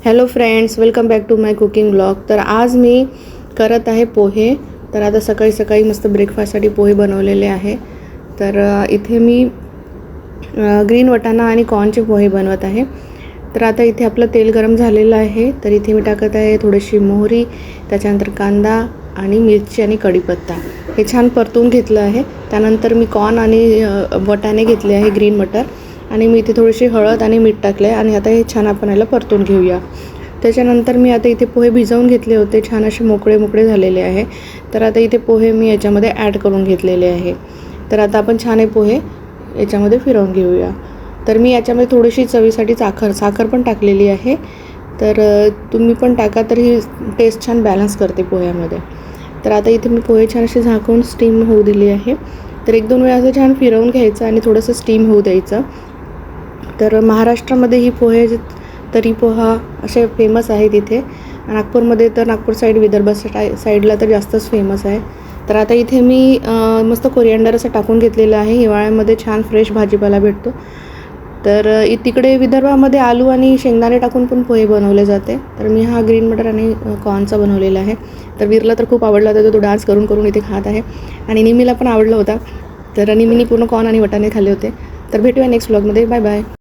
Hello friends, welcome back to my cooking blog. तर आज मी करत आहे पोहे. तर आता सकाळी सकाळी मस्त ब्रेकफास्टसाठी पोहे बनवलेले आहे. तर इथे मी ग्रीन वटाणा आणि कॉर्नचे पोहे बनवत आहे. तर आता इथे आपलं तेल गरम झालेलं आहे. तर इथे मी टाकत आहे थोडीशी मोहरी, त्याच्यानंतर कांदा आणि मिरची आणि कढीपत्ता. हे छान परतून घेतलं आहे. त्यानंतर मी कॉर्न आणि वटाणे घेतले आहे, ग्रीन मटर, आणि मी इथे थोडीशी हळद आणि मीठ टाकले आहे. आणि आता हे छान आपण याला परतून घेऊया. त्याच्यानंतर मी आता इथे पोहे भिजवून घेतले होते, छान असे मोकळे मोकळे झालेले आहे. तर आता इथे पोहे मी याच्यामध्ये ॲड करून घेतलेले आहे. तर आता आपण छान हे पोहे याच्यामध्ये फिरवून घेऊया. तर मी याच्यामध्ये थोडीशी चवीसाठी साखर पण टाकलेली आहे. तर तुम्ही पण टाका, तर ही टेस्ट छान बॅलन्स करते पोह्यामध्ये. तर आता इथे मी पोहे छान असे झाकून स्टीम होऊ दिली आहे. तर 1-2 वेळा असं छान फिरवून घ्यायचं आणि थोडंसं स्टीम होऊ द्यायचं. तर महाराष्ट्रामध्ये ही पोहे तरी पोहा असे फेमस आहेत इथे. नागपूरमध्ये तर नागपूर साईड, विदर्भ साईडला तर जास्तच फेमस आहे. तर आता इथे मी मस्त कोरिअँडर असं टाकून घेतलेलं आहे. हिवाळ्यामध्ये छान फ्रेश भाजीपाला भेटतो. तर तिकडे विदर्भामध्ये आलू आणि शेंगदाणे टाकून पण पोहे बनवले जाते. तर मी हा ग्रीन मटर आणि कॉर्नचा बनवलेला आहे. तर वीरला तर खूप आवडला होता, तो डान्स करून करून इथे खात आहे. आणि निमीला पण आवडला होता. तर निमीनी पूर्ण कॉर्न आणि वटाणे खाल्ले होते. तर भेटूया नेक्स्ट व्लॉगमध्ये. Bye bye.